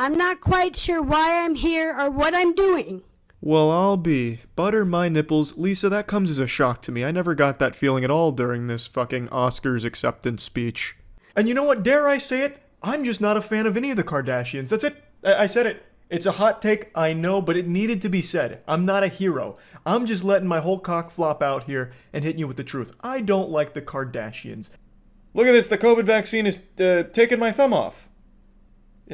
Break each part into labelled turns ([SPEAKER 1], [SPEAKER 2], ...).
[SPEAKER 1] I'm not quite sure why I'm here or what I'm doing.
[SPEAKER 2] Well, I'll be. Butter my nipples. Lisa, that comes as a shock to me. I never got that feeling at all during this fucking Oscars acceptance speech. And you know what? Dare I say it? I'm just not a fan of any of the Kardashians. That's it. I said it. It's a hot take, I know, but it needed to be said. I'm not a hero. I'm just letting my whole cock flop out here and hitting you with the truth. I don't like the Kardashians. Look at this. The COVID vaccine is taking my thumb off.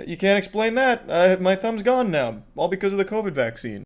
[SPEAKER 2] You can't explain that. My thumb's gone now, all because of the COVID vaccine.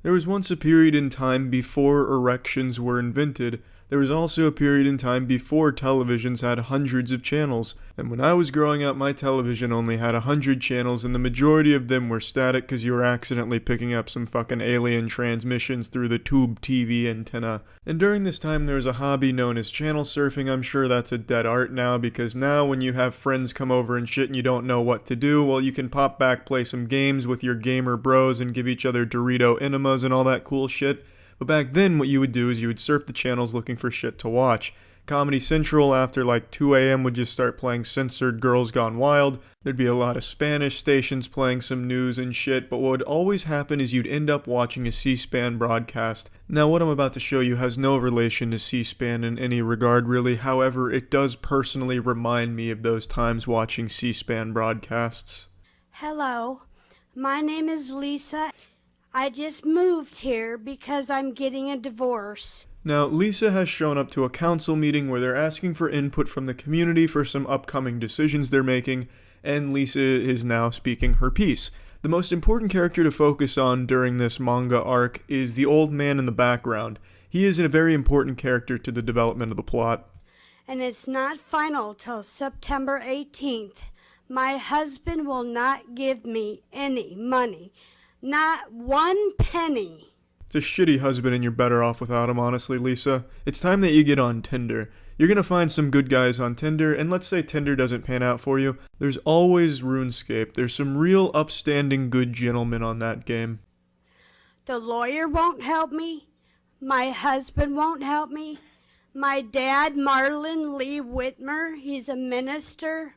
[SPEAKER 2] There was once a period in time before erections were invented. There was also a period in time before televisions had hundreds of channels. And when I was growing up, my television only had 100 channels, and the majority of them were static because you were accidentally picking up some fucking alien transmissions through the tube TV antenna. And during this time, there was a hobby known as channel surfing. I'm sure that's a dead art now, because now when you have friends come over and shit and you don't know what to do, well, you can pop back, play some games with your gamer bros, and give each other Dorito enemas and all that cool shit. But back then, what you would do is you would surf the channels looking for shit to watch. Comedy Central, after like 2 a.m., would just start playing censored Girls Gone Wild. There'd be a lot of Spanish stations playing some news and shit, but what would always happen is you'd end up watching a C-SPAN broadcast. Now, what I'm about to show you has no relation to C-SPAN in any regard, really. However, it does personally remind me of those times watching C-SPAN broadcasts.
[SPEAKER 1] Hello, my name is Lisa. I just moved here because I'm getting a divorce.
[SPEAKER 2] Now, Lisa has shown up to a council meeting where they're asking for input from the community for some upcoming decisions they're making, and Lisa is now speaking her piece. The most important character to focus on during this manga arc is the old man in the background. He is a very important character to the development of the plot.
[SPEAKER 1] And it's not final till September 18th. My husband will not give me any money. Not 1 penny.
[SPEAKER 2] It's a shitty husband and you're better off without him, honestly, Lisa. It's time that you get on Tinder. You're gonna find some good guys on Tinder, and let's say Tinder doesn't pan out for you. There's always RuneScape. There's some real upstanding good gentlemen on that game.
[SPEAKER 1] The lawyer won't help me. My husband won't help me. My dad, Marlon Lee Whitmer, he's a minister,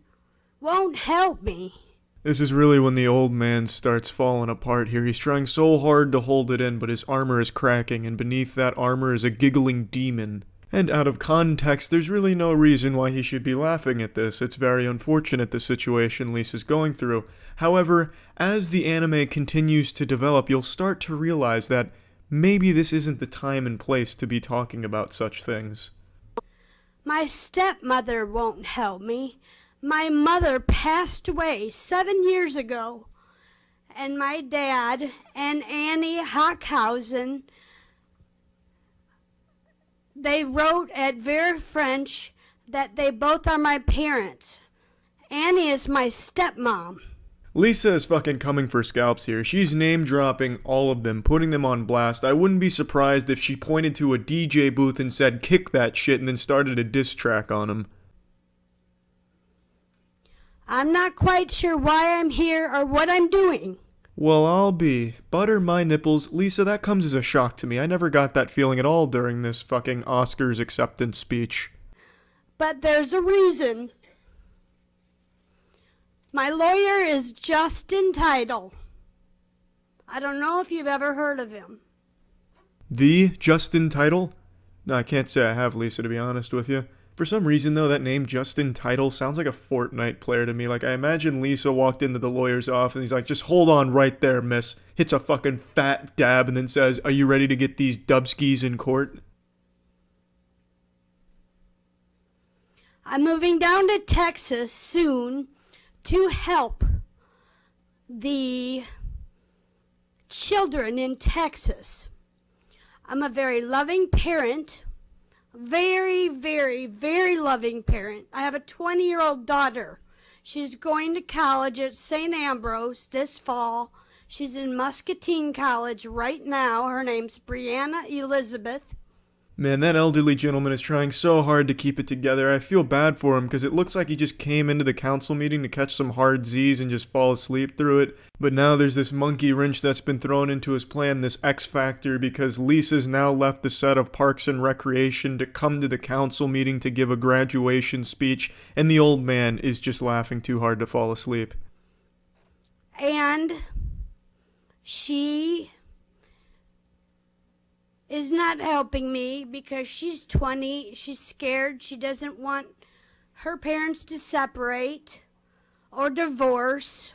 [SPEAKER 1] won't help me.
[SPEAKER 2] This is really when the old man starts falling apart here. He's trying so hard to hold it in, but his armor is cracking, and beneath that armor is a giggling demon. And out of context, there's really no reason why he should be laughing at this. It's very unfortunate the situation Lisa's going through. However, as the anime continues to develop, you'll start to realize that maybe this isn't the time and place to be talking about such things.
[SPEAKER 1] My stepmother won't help me. My mother passed away 7 years ago, and my dad and Annie Hockhausen, they wrote at Vera French that they both are my parents. Annie is my stepmom.
[SPEAKER 2] Lisa is fucking coming for scalps here. She's name-dropping all of them, putting them on blast. I wouldn't be surprised if she pointed to a DJ booth and said, "Kick that shit," and then started a diss track on him.
[SPEAKER 1] I'm not quite sure why I'm here or what I'm doing.
[SPEAKER 2] Well, I'll be. Butter my nipples. Lisa, that comes as a shock to me. I never got that feeling at all during this fucking Oscars acceptance speech.
[SPEAKER 1] But there's a reason. My lawyer is Justin Title. I don't know if you've ever heard of him.
[SPEAKER 2] The Justin Title? No, I can't say I have, Lisa, to be honest with you. For some reason, though, that name Justin Title sounds like a Fortnite player to me. Like, I imagine Lisa walked into the lawyer's office and he's like, "Just hold on right there, miss." Hits a fucking fat dab and then says, "Are you ready to get these dubskis in court?"
[SPEAKER 1] I'm moving down to Texas soon to help the children in Texas. I'm a very loving parent. Very, very, very loving parent. I have a 20-year-old daughter. She's going to college at St. Ambrose this fall. She's in Muscatine College right now. Her name's Brianna Elizabeth.
[SPEAKER 2] Man, that elderly gentleman is trying so hard to keep it together. I feel bad for him because it looks like he just came into the council meeting to catch some hard Z's and just fall asleep through it. But now there's this monkey wrench that's been thrown into his plan, this X Factor, because Lisa's now left the set of Parks and Recreation to come to the council meeting to give a graduation speech, and the old man is just laughing too hard to fall asleep.
[SPEAKER 1] And she is not helping me because she's 20. She's scared. She doesn't want her parents to separate or divorce.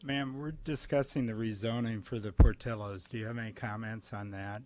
[SPEAKER 3] Ma'am, we're discussing the rezoning for the Portillos. Do you have any comments on that?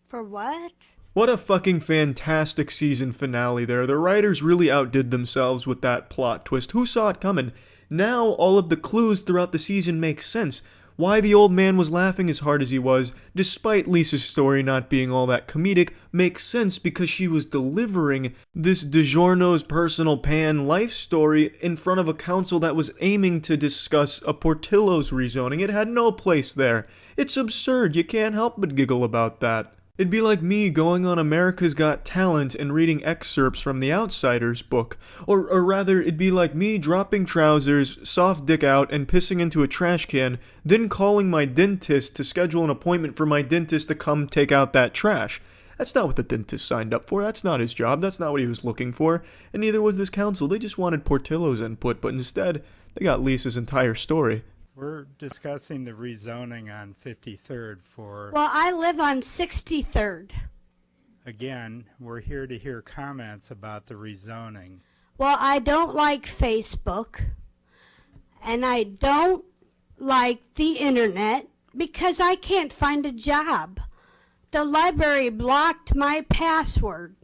[SPEAKER 1] For what?
[SPEAKER 2] What a fucking fantastic season finale there. The writers really outdid themselves with that plot twist. Who saw it coming? Now all of the clues throughout the season make sense. Why the old man was laughing as hard as he was, despite Lisa's story not being all that comedic, makes sense because she was delivering this DiGiorno's personal pan life story in front of a council that was aiming to discuss a Portillo's rezoning. It had no place there. It's absurd. You can't help but giggle about that. It'd be like me going on America's Got Talent and reading excerpts from The Outsider's book. Or rather, it'd be like me dropping trousers, soft dick out, and pissing into a trash can, then calling my dentist to schedule an appointment for my dentist to come take out that trash. That's not what the dentist signed up for. That's not his job. That's not what he was looking for. And neither was this council. They just wanted Portillo's input, but instead, they got Lisa's entire story.
[SPEAKER 3] We're discussing the rezoning on 53rd for...
[SPEAKER 1] Well, I live on 63rd.
[SPEAKER 3] Again, we're here to hear comments about the rezoning.
[SPEAKER 1] Well, I don't like Facebook, and I don't like the internet because I can't find a job. The library blocked my password.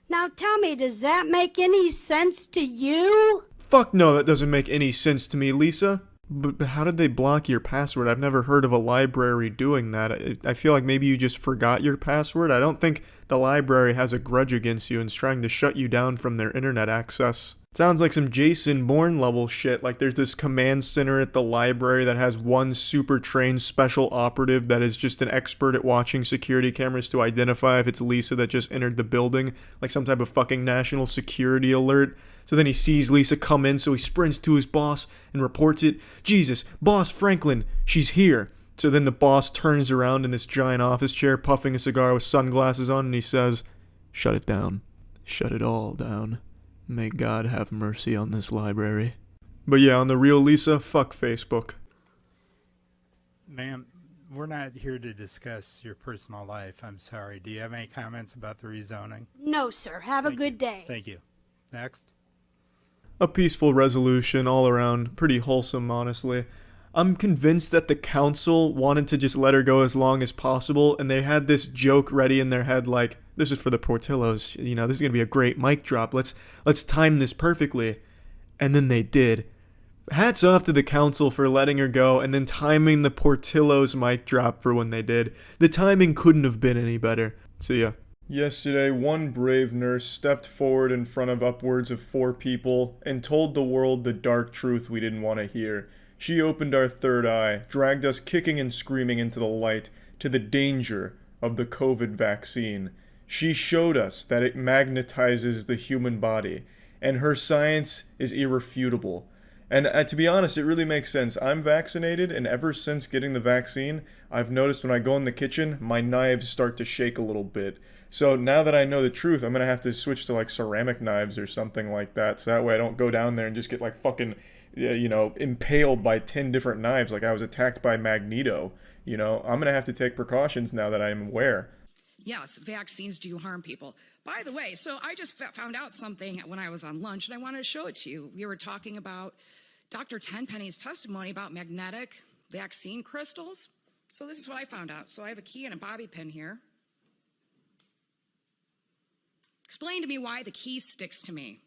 [SPEAKER 1] Now tell me, does that make any sense to you?
[SPEAKER 2] Fuck no, that doesn't make any sense to me, Lisa. But how did they block your password? I've never heard of a library doing that. I feel like maybe you just forgot your password. I don't think the library has a grudge against you and is trying to shut you down from their internet access. Sounds like some Jason Bourne level shit. Like there's this command center at the library that has one super trained special operative that is just an expert at watching security cameras to identify if it's Lisa that just entered the building. Like some type of fucking national security alert. So then he sees Lisa come in, so he sprints to his boss and reports it. Jesus, Boss Franklin, she's here. So then the boss turns around in this giant office chair, puffing a cigar with sunglasses on, and he says, "Shut it down. Shut it all down. May God have mercy on this library." But yeah, on the real, Lisa, fuck Facebook.
[SPEAKER 3] Ma'am, we're not here to discuss your personal life. I'm sorry. Do you have any comments about the rezoning?
[SPEAKER 1] No, sir. Have a good day.
[SPEAKER 3] Thank you. Next.
[SPEAKER 2] A peaceful resolution all around, pretty wholesome, honestly. I'm convinced that the council wanted to just let her go as long as possible, and they had this joke ready in their head like, this is for the Portillos, you know, this is going to be a great mic drop, let's time this perfectly. And then they did. Hats off to the council for letting her go and then timing the Portillos mic drop for when they did. The timing couldn't have been any better. See ya. Yesterday, one brave nurse stepped forward in front of upwards of 4 people and told the world the dark truth we didn't want to hear. She opened our third eye, dragged us kicking and screaming into the light to the danger of the COVID vaccine. She showed us that it magnetizes the human body, and her science is irrefutable. And to be honest, it really makes sense. I'm vaccinated, and ever since getting the vaccine, I've noticed when I go in the kitchen, my knives start to shake a little bit. So now that I know the truth, I'm going to have to switch to like ceramic knives or something like that. So that way I don't go down there and just get like fucking, you know, impaled by 10 different knives like I was attacked by Magneto. You know, I'm going to have to take precautions now that I'm aware.
[SPEAKER 4] Yes, vaccines do harm people. By the way, so I just found out something when I was on lunch, and I wanted to show it to you. We were talking about Dr. Tenpenny's testimony about magnetic vaccine crystals. So this is what I found out. So I have a key and a bobby pin here. Explain to me why the key sticks to me.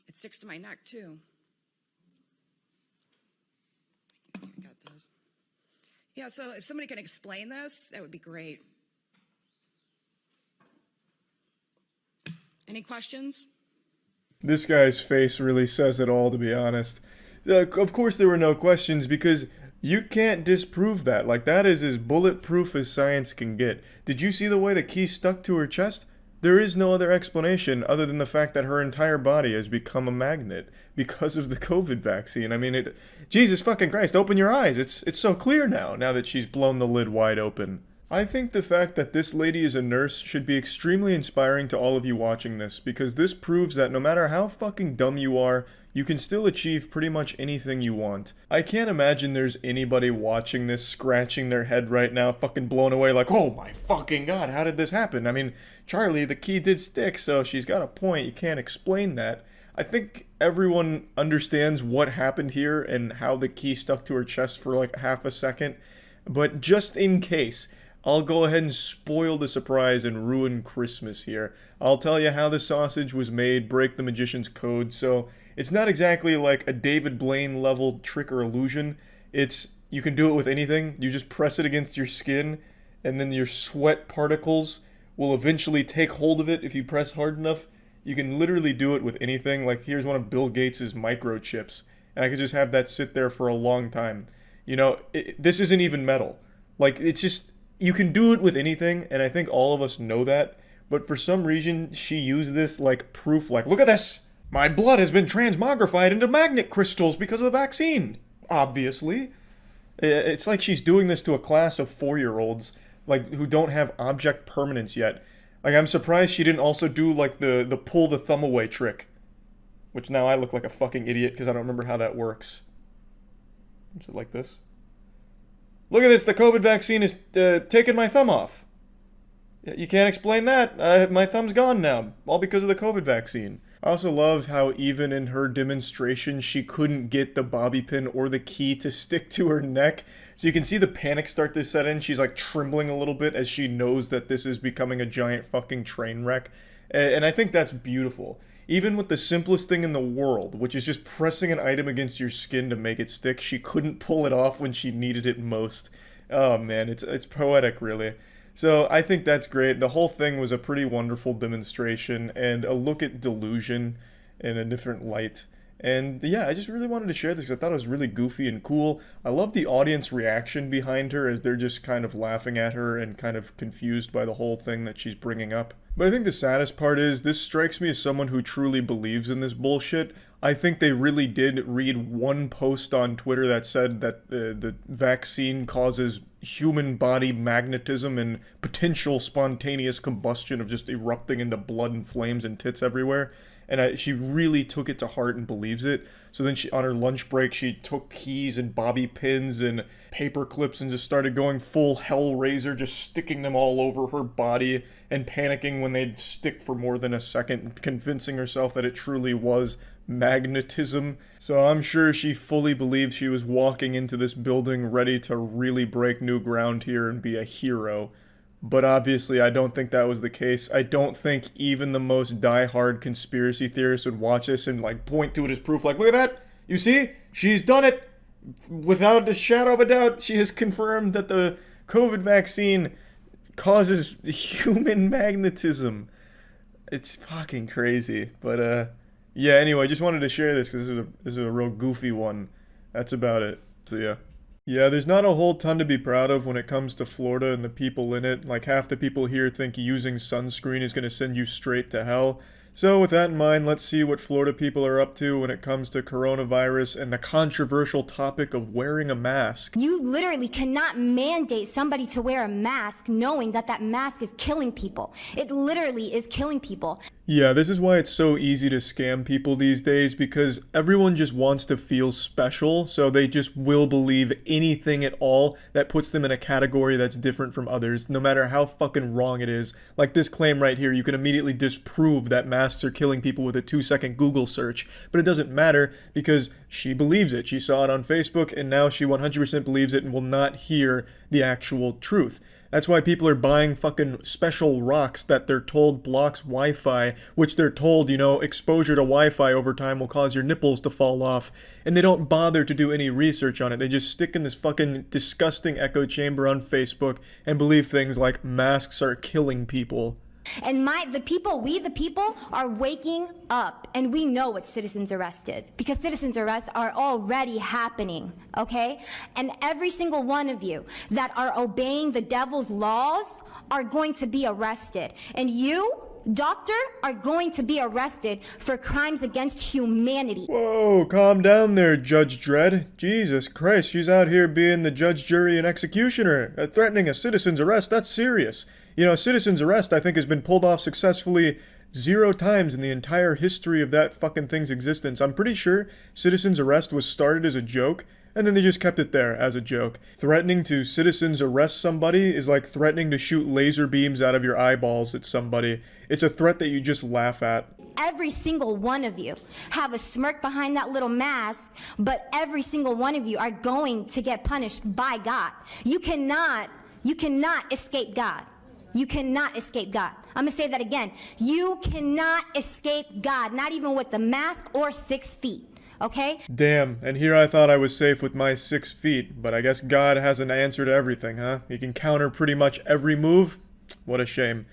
[SPEAKER 4] It sticks to my neck, too. I got this. Yeah, so if somebody can explain this, that would be great. Any questions?
[SPEAKER 2] This guy's face really says it all, to be honest. Of course there were no questions because you can't disprove that. Like, that is as bulletproof as science can get. Did you see the way the key stuck to her chest? There is no other explanation other than the fact that her entire body has become a magnet because of the COVID vaccine. I mean, Jesus fucking Christ, open your eyes. It's so clear now that she's blown the lid wide open. I think the fact that this lady is a nurse should be extremely inspiring to all of you watching this, because this proves that no matter how fucking dumb you are, you can still achieve pretty much anything you want. I can't imagine there's anybody watching this scratching their head right now, fucking blown away like, oh my fucking god, how did this happen? I mean, Charlie, the key did stick, so she's got a point, you can't explain that. I think everyone understands what happened here and how the key stuck to her chest for like half a second, but just in case, I'll go ahead and spoil the surprise and ruin Christmas here. I'll tell you how the sausage was made, break the magician's code, so it's not exactly like a David Blaine level trick or illusion. It's, you can do it with anything. You just press it against your skin, and then your sweat particles will eventually take hold of it if you press hard enough. You can literally do it with anything. Like, here's one of Bill Gates' microchips, and I could just have that sit there for a long time. You know, this isn't even metal. Like, it's just, you can do it with anything, and I think all of us know that, but for some reason, she used this like proof, like, look at this! My blood has been transmogrified into magnet crystals because of the vaccine! Obviously. It's like she's doing this to a class of 4-year-olds, like, who don't have object permanence yet. Like, I'm surprised she didn't also do, like, the pull the thumb away trick. Which now I look like a fucking idiot because I don't remember how that works. Is it like this? Look at this, the COVID vaccine is taking my thumb off. You can't explain that. My thumb's gone now, all because of the COVID vaccine. I also love how even in her demonstration, she couldn't get the bobby pin or the key to stick to her neck. So you can see the panic start to set in. She's like trembling a little bit as she knows that this is becoming a giant fucking train wreck. And I think that's beautiful. Even with the simplest thing in the world, which is just pressing an item against your skin to make it stick, she couldn't pull it off when she needed it most. Oh man, it's poetic, really. So I think that's great. The whole thing was a pretty wonderful demonstration and a look at delusion in a different light. And yeah, I just really wanted to share this because I thought it was really goofy and cool. I love the audience reaction behind her as they're just kind of laughing at her and kind of confused by the whole thing that she's bringing up. But I think the saddest part is this strikes me as someone who truly believes in this bullshit. I think they really did read one post on Twitter that said that the vaccine causes human body magnetism and potential spontaneous combustion of just erupting into blood and flames and tits everywhere. And she really took it to heart and believes it. So then on her lunch break, she took keys and bobby pins and paper clips and just started going full Hellraiser, just sticking them all over her body and panicking when they'd stick for more than a second, convincing herself that it truly was magnetism. So I'm sure she fully believed she was walking into this building ready to really break new ground here and be a hero. But obviously, I don't think that was the case. I don't think even the most die-hard conspiracy theorist would watch this and, like, point to it as proof, like, look at that! You see? She's done it! Without a shadow of a doubt, she has confirmed that the COVID vaccine causes human magnetism. It's fucking crazy. But, yeah, anyway, just wanted to share this because this is a real goofy one. That's about it. So, yeah. Yeah, there's not a whole ton to be proud of when it comes to Florida and the people in it. Like, half the people here think using sunscreen is going to send you straight to hell. So with that in mind, let's see what Florida people are up to when it comes to coronavirus and the controversial topic of wearing a mask.
[SPEAKER 5] You literally cannot mandate somebody to wear a mask knowing that that mask is killing people. It literally is killing people.
[SPEAKER 2] Yeah, this is why it's so easy to scam people these days, because everyone just wants to feel special, so they just will believe anything at all that puts them in a category that's different from others, no matter how fucking wrong it is. Like this claim right here, you can immediately disprove that masks are killing people with a 2-second Google search, but it doesn't matter because she believes it. She saw it on Facebook, and now she 100% believes it and will not hear the actual truth. That's why people are buying fucking special rocks that they're told blocks Wi-Fi, which they're told, you know, exposure to Wi-Fi over time will cause your nipples to fall off. And they don't bother to do any research on it. They just stick in this fucking disgusting echo chamber on Facebook and believe things like masks are killing people.
[SPEAKER 5] And we the people are waking up, and we know what citizen's arrest is, because citizen's arrests are already happening, okay? And every single one of you that are obeying the devil's laws are going to be arrested. And you doctor are going to be arrested for crimes against humanity.
[SPEAKER 2] Whoa, calm down there, Judge Dredd. Jesus Christ, she's out here being the judge, jury, and executioner. Threatening a citizen's arrest, that's serious. You know, a citizen's arrest, I think, has been pulled off successfully 0 times in the entire history of that fucking thing's existence. I'm pretty sure citizen's arrest was started as a joke, and then they just kept it there as a joke. Threatening to citizens arrest somebody is like threatening to shoot laser beams out of your eyeballs at somebody. It's a threat that you just laugh at.
[SPEAKER 5] Every single one of you have a smirk behind that little mask, but every single one of you are going to get punished by God. You cannot escape God. You cannot escape God. I'm going to say that again. You cannot escape God, not even with the mask or 6 feet. Okay?
[SPEAKER 2] Damn, and here I thought I was safe with my 6 feet, but I guess God has an answer to everything, huh? He can counter pretty much every move? What a shame.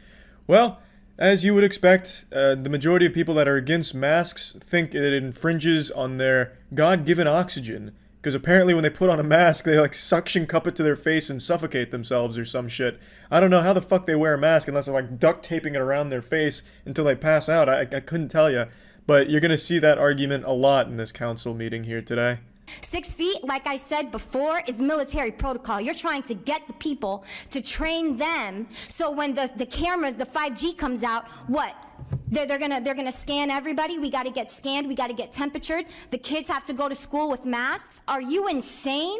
[SPEAKER 2] Well, as you would expect, the majority of people that are against masks think it infringes on their God-given oxygen. Because apparently when they put on a mask, they like suction cup it to their face and suffocate themselves or some shit. I don't know how the fuck they wear a mask unless they're like duct taping it around their face until they pass out. I couldn't tell you. But you're going to see that argument a lot in this council meeting here today.
[SPEAKER 5] 6 feet, like I said before, is military protocol. You're trying to get the people to train them so when the cameras, the 5G comes out, what? They're gonna scan everybody. We gotta get scanned. We gotta get temperatured. The kids have to go to school with masks. Are you insane?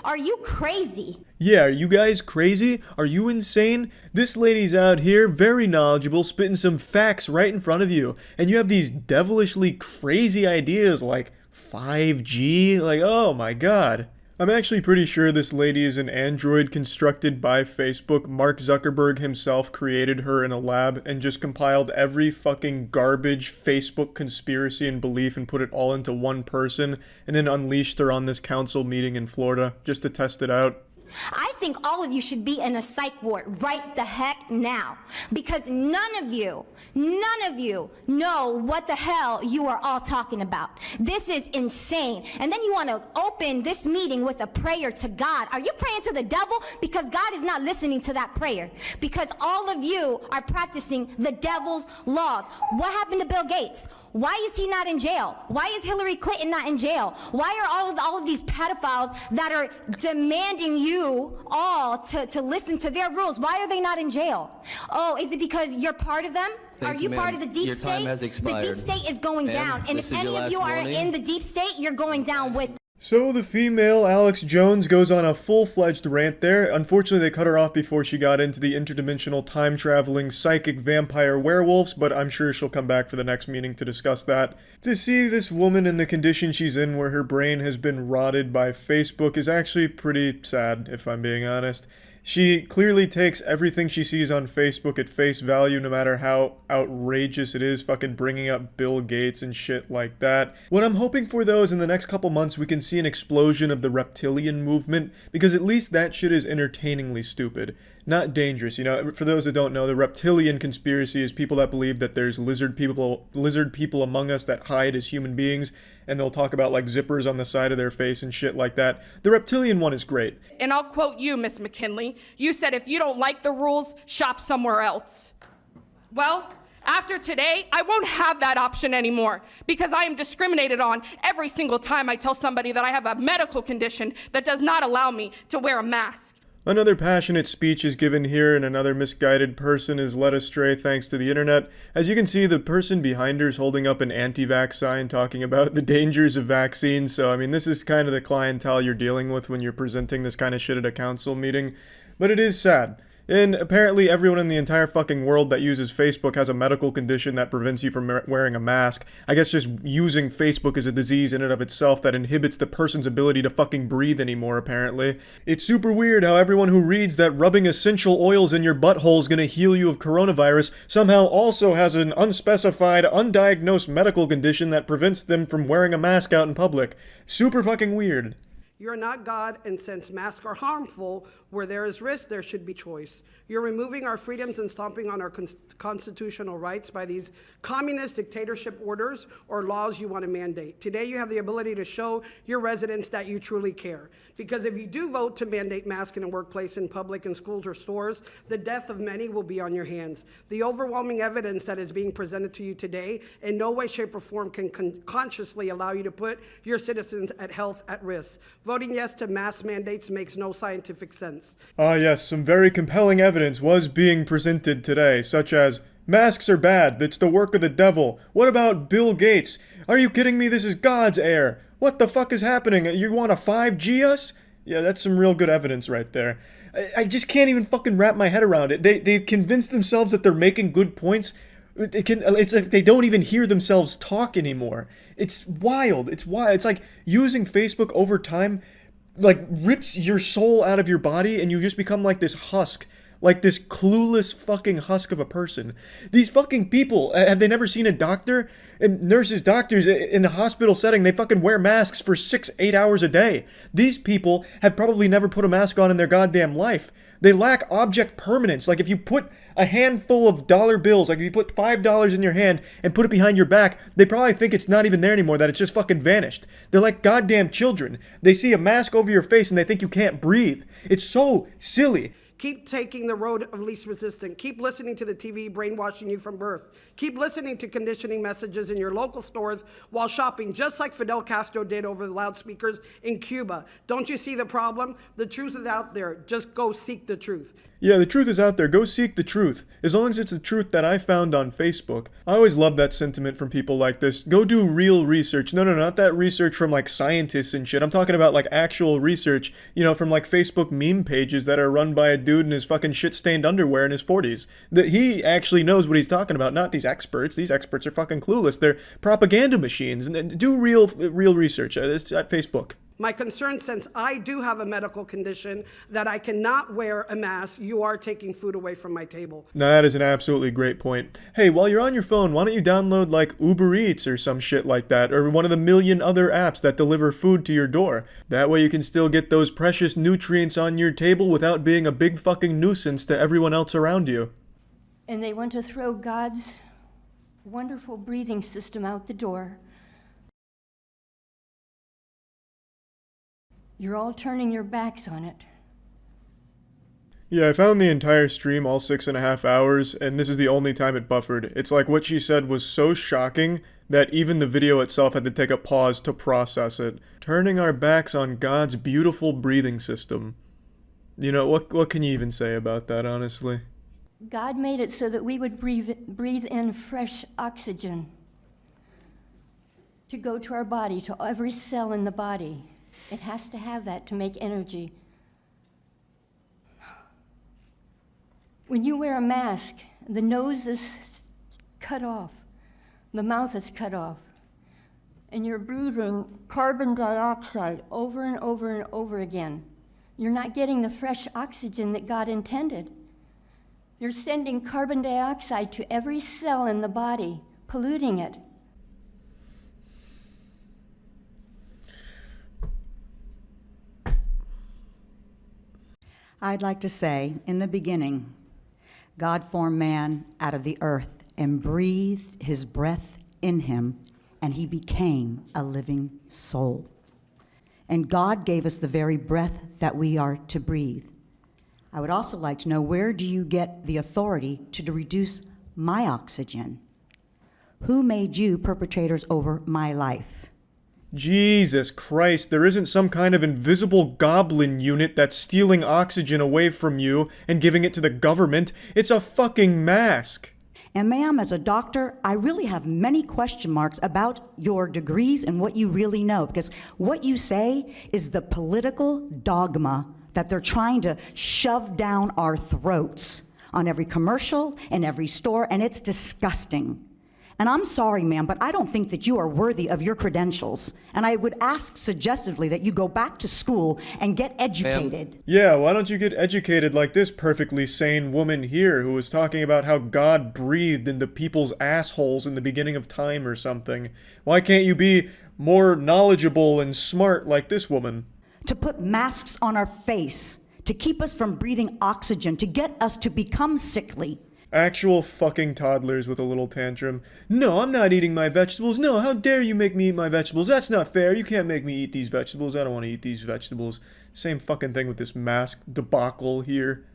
[SPEAKER 5] Are you crazy?
[SPEAKER 2] Yeah, are you guys crazy? Are you insane? This lady's out here, very knowledgeable, spitting some facts right in front of you. And you have these devilishly crazy ideas like 5G? Like, oh my god. I'm actually pretty sure this lady is an android constructed by Facebook. Mark Zuckerberg himself created her in a lab and just compiled every fucking garbage Facebook conspiracy and belief and put it all into one person and then unleashed her on this council meeting in Florida just to test it out.
[SPEAKER 5] I think all of you should be in a psych ward right the heck now, because none of you know what the hell you are all talking about. This is insane. And then you want to open this meeting with a prayer to God. Are you praying to the devil? Because God is not listening to that prayer, because all of you are practicing the devil's laws. What happened to Bill Gates? Why is he not in jail? Why is Hillary Clinton not in jail? Why are all of these pedophiles that are demanding you all to listen to their rules? Why are they not in jail? Oh, is it because you're part of them? Are you part of the deep state?
[SPEAKER 6] Your time has expired.
[SPEAKER 5] The deep state is going down. And if any of you are in the deep state, you're going down with.
[SPEAKER 2] So the female Alex Jones goes on a full-fledged rant there. Unfortunately, they cut her off before she got into the interdimensional time-traveling psychic vampire werewolves, but I'm sure she'll come back for the next meeting to discuss that. To see this woman in the condition she's in where her brain has been rotted by Facebook is actually pretty sad, if I'm being honest. She clearly takes everything she sees on Facebook at face value, no matter how outrageous it is, fucking bringing up Bill Gates and shit like that. What I'm hoping for, though, is in the next couple months we can see an explosion of the reptilian movement, because at least that shit is entertainingly stupid. Not dangerous, you know. For those that don't know, the reptilian conspiracy is people that believe that there's lizard people among us that hide as human beings, and they'll talk about like zippers on the side of their face and shit like that. The reptilian one is great.
[SPEAKER 7] And I'll quote you, Miss McKinley. You said if you don't like the rules, shop somewhere else. Well, after today, I won't have that option anymore, because I am discriminated on every single time I tell somebody that I have a medical condition that does not allow me to wear a mask.
[SPEAKER 2] Another passionate speech is given here, and another misguided person is led astray thanks to the internet. As you can see, the person behind her is holding up an anti-vax sign talking about the dangers of vaccines. So, I mean, this is kind of the clientele you're dealing with when you're presenting this kind of shit at a council meeting. But it is sad. And apparently everyone in the entire fucking world that uses Facebook has a medical condition that prevents you from wearing a mask. I guess just using Facebook is a disease in and of itself that inhibits the person's ability to fucking breathe anymore, apparently. It's super weird how everyone who reads that rubbing essential oils in your butthole is gonna heal you of coronavirus somehow also has an unspecified, undiagnosed medical condition that prevents them from wearing a mask out in public. Super fucking weird.
[SPEAKER 8] You're not God, and since masks are harmful,
[SPEAKER 6] Where there is risk, there should be choice. You're removing our freedoms and stomping on our constitutional rights by these communist dictatorship orders or laws you want to mandate. Today, you have the ability to show your residents that you truly care. Because if you do vote to mandate masks in a workplace, in public, in schools or stores, the death of many will be on your hands. The overwhelming evidence that is being presented to you today in no way, shape, or form can consciously allow you to put your citizens' health at risk. Voting yes to mask mandates makes no scientific sense.
[SPEAKER 2] Ah yes, some very compelling evidence was being presented today, such as, masks are bad, it's the work of the devil. What about Bill Gates? Are you kidding me? This is God's air. What the fuck is happening? You want to 5G us? Yeah, that's some real good evidence right there. I just can't even fucking wrap my head around it. They convinced themselves that they're making good points. It's like they don't even hear themselves talk anymore. It's wild. It's wild. It's like using Facebook over time, like, rips your soul out of your body and you just become like this husk. Like this clueless fucking husk of a person. These fucking people, have they never seen a doctor? And nurses, doctors in a hospital setting, they fucking wear masks for 6-8 hours a day. These people have probably never put a mask on in their goddamn life. They lack object permanence. Like if you put a handful of dollar bills, like if you put $5 in your hand and put it behind your back, they probably think it's not even there anymore, that it's just fucking vanished. They're like goddamn children. They see a mask over your face and they think you can't breathe. It's so silly.
[SPEAKER 6] Keep taking the road of least resistance. Keep listening to the TV brainwashing you from birth. Keep listening to conditioning messages in your local stores while shopping, just like Fidel Castro did over the loudspeakers in Cuba. Don't you see the problem? The truth is out there. Just go seek the truth.
[SPEAKER 2] Yeah, the truth is out there. Go seek the truth. As long as it's the truth that I found on Facebook. I always love that sentiment from people like this. Go do real research. No, not that research from like scientists and shit. I'm talking about like actual research, you know, from like Facebook meme pages that are run by a dude in his fucking shit-stained underwear in his 40s. That he actually knows what he's talking about, not these experts. These experts are fucking clueless. They're propaganda machines. And do real research at Facebook.
[SPEAKER 6] My concern, since I do have a medical condition that I cannot wear a mask, you are taking food away from my table.
[SPEAKER 2] Now that is an absolutely great point. Hey, while you're on your phone, why don't you download like Uber Eats or some shit like that, or one of the million other apps that deliver food to your door. That way you can still get those precious nutrients on your table without being a big fucking nuisance to everyone else around you.
[SPEAKER 8] And they want to throw God's wonderful breathing system out the door. You're all turning your backs on it.
[SPEAKER 2] Yeah, I found the entire stream, all 6.5 hours, and this is the only time it buffered. It's like what she said was so shocking that even the video itself had to take a pause to process it. Turning our backs on God's beautiful breathing system. You know, what can you even say about that, honestly?
[SPEAKER 8] God made it so that we would breathe in fresh oxygen to go to our body, to every cell in the body. It has to have that to make energy. When you wear a mask, the nose is cut off, the mouth is cut off, and you're breathing carbon dioxide over and over and over again. You're not getting the fresh oxygen that God intended. You're sending carbon dioxide to every cell in the body, polluting it.
[SPEAKER 9] I'd like to say, in the beginning, God formed man out of the earth and breathed his breath in him, and he became a living soul. And God gave us the very breath that we are to breathe. I would also like to know, where do you get the authority to reduce my oxygen? Who made you perpetrators over my life?
[SPEAKER 2] Jesus Christ, there isn't some kind of invisible goblin unit that's stealing oxygen away from you and giving it to the government. It's a fucking mask.
[SPEAKER 9] And ma'am, as a doctor, I really have many question marks about your degrees and what you really know, because what you say is the political dogma that they're trying to shove down our throats on every commercial and every store, and it's disgusting. And I'm sorry, ma'am, but I don't think that you are worthy of your credentials. And I would ask suggestively that you go back to school and get educated.
[SPEAKER 2] Yeah, why don't you get educated like this perfectly sane woman here who was talking about how God breathed into people's assholes in the beginning of time or something? Why can't you be more knowledgeable and smart like this woman?
[SPEAKER 9] To put masks on our face, to keep us from breathing oxygen, to get us to become sickly.
[SPEAKER 2] Actual fucking toddlers with a little tantrum. No, I'm not eating my vegetables. No, how dare you make me eat my vegetables? That's not fair. You can't make me eat these vegetables. I don't want to eat these vegetables. Same fucking thing with this mask debacle here.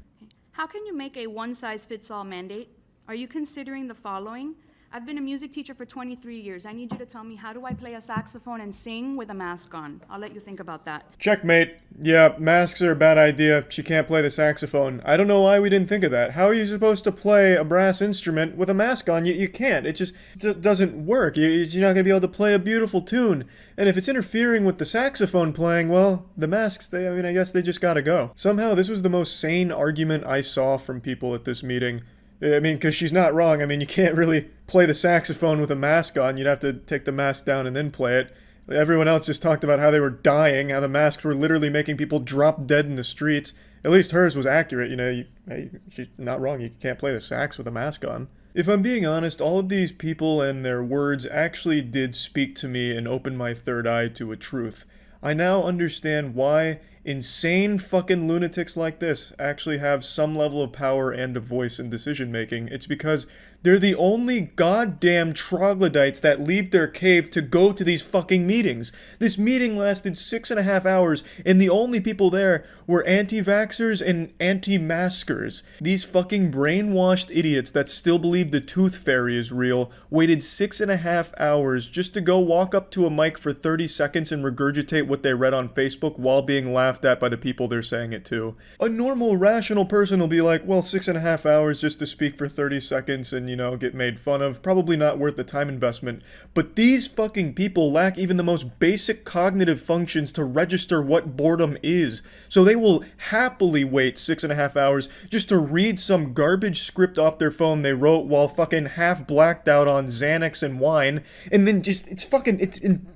[SPEAKER 10] How can you make a one-size-fits-all mandate? Are you considering the following? I've been a music teacher for 23 years. I need you to tell me, how do I play a saxophone and sing with a mask on? I'll let you think about that.
[SPEAKER 2] Checkmate. Yeah, masks are a bad idea. She can't play the saxophone. I don't know why we didn't think of that. How are you supposed to play a brass instrument with a mask on? You can't. It just doesn't work. You're not going to be able to play a beautiful tune. And if it's interfering with the saxophone playing, well, the masks, I guess they just gotta go. Somehow, this was the most sane argument I saw from people at this meeting. I mean, because she's not wrong. I mean, you can't really play the saxophone with a mask on. You'd have to take the mask down and then play it. Everyone else just talked about how they were dying, how the masks were literally making people drop dead in the streets. At least hers was accurate, she's not wrong. You can't play the sax with a mask on. If I'm being honest, all of these people and their words actually did speak to me and open my third eye to a truth. I now understand why insane fucking lunatics like this actually have some level of power and a voice in decision making. It's because they're the only goddamn troglodytes that leave their cave to go to these fucking meetings. This meeting lasted 6.5 hours, and the only people there were anti-vaxxers and anti-maskers. These fucking brainwashed idiots that still believe the tooth fairy is real waited 6.5 hours just to go walk up to a mic for 30 seconds and regurgitate what they read on Facebook while being laughed at by the people they're saying it to. A normal, rational person will be like, well, 6.5 hours just to speak for 30 seconds and, get made fun of. Probably not worth the time investment. But these fucking people lack even the most basic cognitive functions to register what boredom is. So they will happily wait 6.5 hours just to read some garbage script off their phone they wrote while fucking half blacked out on Xanax and wine. And then it's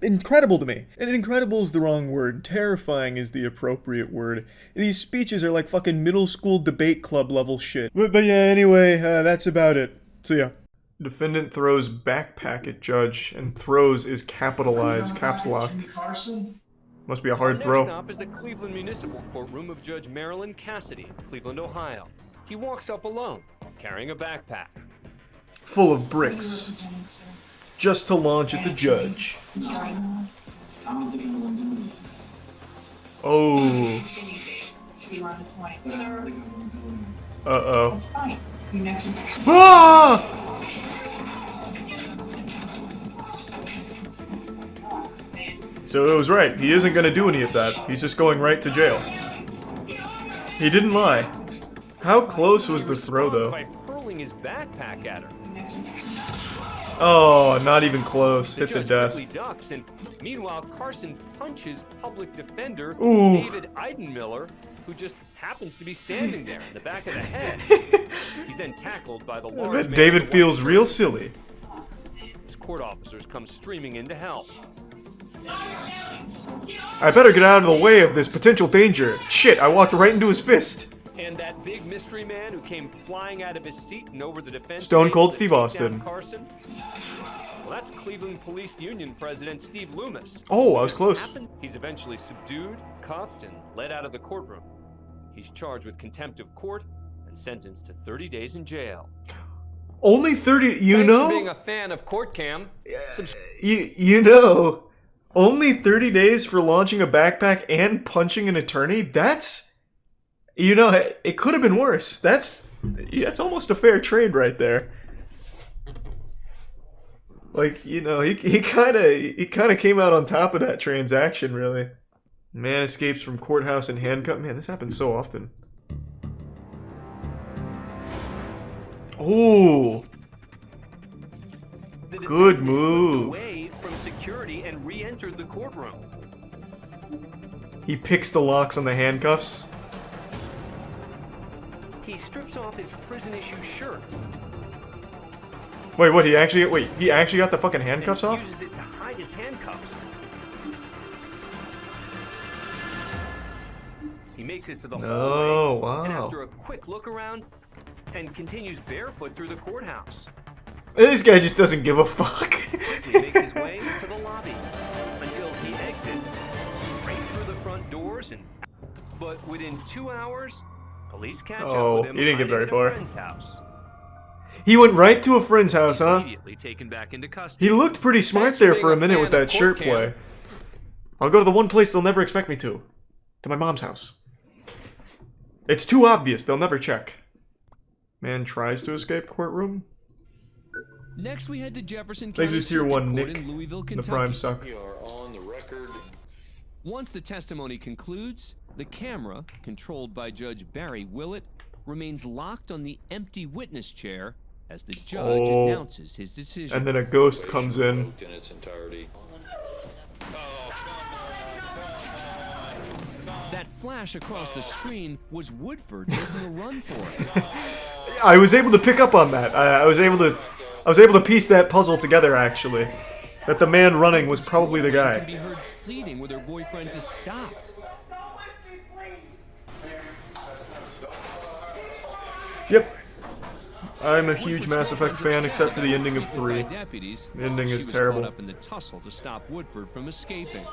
[SPEAKER 2] incredible to me. And incredible is the wrong word. Terrifying is the appropriate word. These speeches are like fucking middle school debate club level shit. But yeah, anyway, that's about it. So yeah. Defendant throws backpack at judge, and throws is capitalized, caps locked. Must be a hard throw.
[SPEAKER 11] Next stop is the Cleveland Municipal Courtroom of Judge Marilyn Cassidy, Cleveland, Ohio. He walks up alone, carrying a backpack.
[SPEAKER 2] Full of bricks. Just to launch at the judge. Oh. Uh-oh. Ah! So it was right. He isn't going to do any of that. He's just going right to jail. He didn't lie. How close was the throw, though?
[SPEAKER 11] By hurling his backpack at her.
[SPEAKER 2] Oh, not even close. Hit the desk.
[SPEAKER 11] Ducks, and meanwhile, Carson punches public defender
[SPEAKER 2] Ooh.
[SPEAKER 11] David Eidenmiller, who just happens to be standing there in the back of the head. He's then tackled by the large man.
[SPEAKER 2] David feels real silly.
[SPEAKER 11] His court officers come streaming in to help.
[SPEAKER 2] I better get out of the way of this potential danger. Shit, I walked right into his fist.
[SPEAKER 11] And that big mystery man who came flying out of his seat and over the defense.
[SPEAKER 2] Stone Cold Steve Austin.
[SPEAKER 11] Carson. Well, that's Cleveland Police Union President Steve Loomis.
[SPEAKER 2] Oh, I was close.
[SPEAKER 11] He's eventually subdued, cuffed, and led out of the courtroom. He's charged with contempt of court and sentenced to 30 days in jail.
[SPEAKER 2] Only 30,
[SPEAKER 11] Thanks for being a fan of Court Cam.
[SPEAKER 2] Only 30 days for launching a backpack and punching an attorney? That's, it could have been worse. That's almost a fair trade right there. Like, he kind of came out on top of that transaction, really. Man escapes from courthouse in handcuff. Man, this happens so often. Oh, good move.
[SPEAKER 11] Away from security and re-entered the courtroom.
[SPEAKER 2] He picks the locks on the handcuffs.
[SPEAKER 11] He strips off his prison-issue shirt.
[SPEAKER 2] Wait, what? He actually got the fucking handcuffs off?
[SPEAKER 11] He uses it to hide his handcuffs. He makes it to the hallway.
[SPEAKER 2] Oh, wow.
[SPEAKER 11] And after a quick look around, and continues barefoot through the courthouse.
[SPEAKER 2] This guy just doesn't give a fuck.
[SPEAKER 11] He makes his way to the lobby until he exits straight through the front doors and. But within 2 hours, police catch
[SPEAKER 2] Oh,
[SPEAKER 11] up with him
[SPEAKER 2] he didn't get very
[SPEAKER 11] hiding at a
[SPEAKER 2] far.
[SPEAKER 11] friend's house.
[SPEAKER 2] He went right to a friend's house, huh?
[SPEAKER 11] Immediately taken back into custody.
[SPEAKER 2] He looked pretty smart
[SPEAKER 11] Thanks for
[SPEAKER 2] there
[SPEAKER 11] being
[SPEAKER 2] for a
[SPEAKER 11] a
[SPEAKER 2] minute
[SPEAKER 11] fan
[SPEAKER 2] with that
[SPEAKER 11] of
[SPEAKER 2] shirt
[SPEAKER 11] Court Cam.
[SPEAKER 2] play. I'll go to the one place they'll never expect me to my mom's house. It's too obvious, they'll never check. Man tries to escape courtroom.
[SPEAKER 12] Next, we head to Jefferson
[SPEAKER 2] Thanks
[SPEAKER 12] County
[SPEAKER 2] to tier
[SPEAKER 12] Circuit
[SPEAKER 2] 1
[SPEAKER 12] Court
[SPEAKER 2] Nick.
[SPEAKER 12] in Louisville,
[SPEAKER 2] The
[SPEAKER 12] Kentucky.
[SPEAKER 2] prime suck.
[SPEAKER 13] You are on the record.
[SPEAKER 12] Once the testimony concludes, the camera, controlled by Judge Barry Willett, remains locked on the empty witness chair as the judge announces his decision.
[SPEAKER 2] And then a ghost comes in.
[SPEAKER 13] In its entirety.
[SPEAKER 12] That flash across the screen was Woodford making a run for it.
[SPEAKER 2] I was able to pick up on that. I was able to piece that puzzle together, actually. That the man running was probably the
[SPEAKER 12] Can
[SPEAKER 2] guy.
[SPEAKER 12] be heard pleading with her boyfriend to stop.
[SPEAKER 2] Yep. I'm a huge Mass Effect fan, except for the ending of 3.
[SPEAKER 12] Deputies,
[SPEAKER 2] The ending
[SPEAKER 12] she
[SPEAKER 2] is
[SPEAKER 12] was
[SPEAKER 2] terrible.
[SPEAKER 12] caught up in the tussle to stop Woodford from escaping.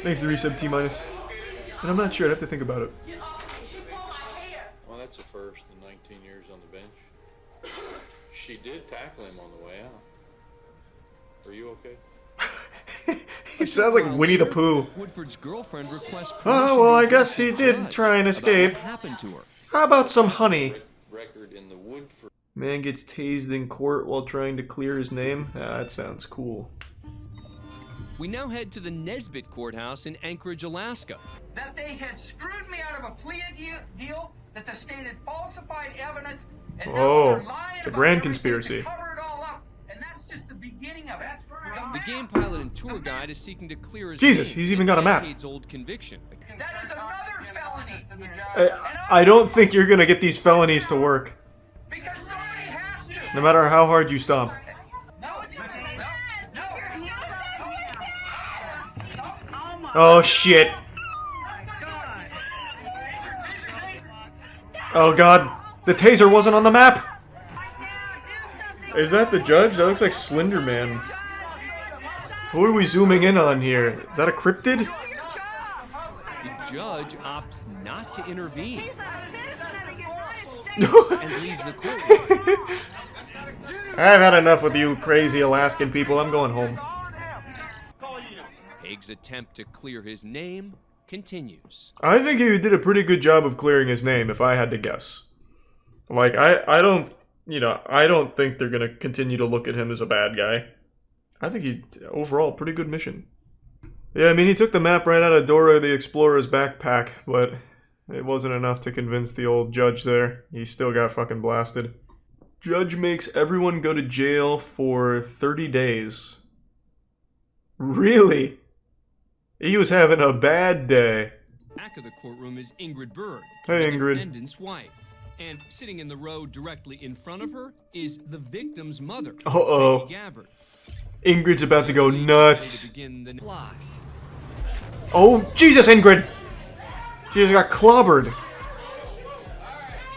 [SPEAKER 2] Thanks to resub T-. And I'm not sure, I'd have to think about it.
[SPEAKER 13] Well, that's a first in 19 years on the bench. She did tackle him on the way out. Are you okay?
[SPEAKER 2] He sounds like Winnie the Pooh.
[SPEAKER 12] Woodford's girlfriend requests
[SPEAKER 2] Oh, well, I guess he did try and escape.
[SPEAKER 12] What happened to her?
[SPEAKER 2] How about some honey?
[SPEAKER 13] Record in the Woodford.
[SPEAKER 2] Man gets tased in court while trying to clear his name. Ah, that sounds cool.
[SPEAKER 12] We now head to the Nesbitt Courthouse in Anchorage, Alaska.
[SPEAKER 14] That they had screwed me out of a plea deal, that the state had falsified evidence, and now
[SPEAKER 2] Oh,
[SPEAKER 14] they're lying
[SPEAKER 2] it's a
[SPEAKER 14] about
[SPEAKER 2] grand
[SPEAKER 14] everything
[SPEAKER 2] conspiracy.
[SPEAKER 14] to cover it all up, and that's just the beginning of it.
[SPEAKER 12] The game pilot and tour guide is seeking to clear his
[SPEAKER 2] Jesus,
[SPEAKER 12] name
[SPEAKER 2] he's
[SPEAKER 12] for
[SPEAKER 2] even got a map.
[SPEAKER 12] decades-old conviction.
[SPEAKER 14] That is another felony.
[SPEAKER 2] I don't think you're gonna get these felonies to work.
[SPEAKER 14] Because somebody has to.
[SPEAKER 2] No matter how hard you stomp. Oh shit. Oh god. The taser wasn't on the map! Is that the judge? That looks like Slender Man. Who are we zooming in on here? Is that a cryptid?
[SPEAKER 12] The judge opts not to intervene
[SPEAKER 2] No.
[SPEAKER 12] and leaves the courtroom.
[SPEAKER 2] I've had enough with you crazy Alaskan people. I'm going home.
[SPEAKER 12] Haig's attempt to clear his name continues.
[SPEAKER 2] I think he did a pretty good job of clearing his name, if I had to guess. Like, I don't, I don't think they're gonna continue to look at him as a bad guy. I think he, overall, pretty good mission. Yeah, I mean, he took the map right out of Dora the Explorer's backpack, but it wasn't enough to convince the old judge there. He still got fucking blasted. Judge makes everyone go to jail for 30 days. Really? He was having a bad day.
[SPEAKER 12] Back of the courtroom is Ingrid Berg,
[SPEAKER 2] Hey,
[SPEAKER 12] the
[SPEAKER 2] Ingrid.
[SPEAKER 12] defendant's wife. And sitting in the row directly in front of her is the victim's mother,
[SPEAKER 2] Uh-oh.
[SPEAKER 12] Peggy Gabbard.
[SPEAKER 2] Ingrid's about to go
[SPEAKER 12] Ready to
[SPEAKER 2] nuts.
[SPEAKER 12] begin the blocks.
[SPEAKER 2] Oh, Jesus, Ingrid! She just got clobbered.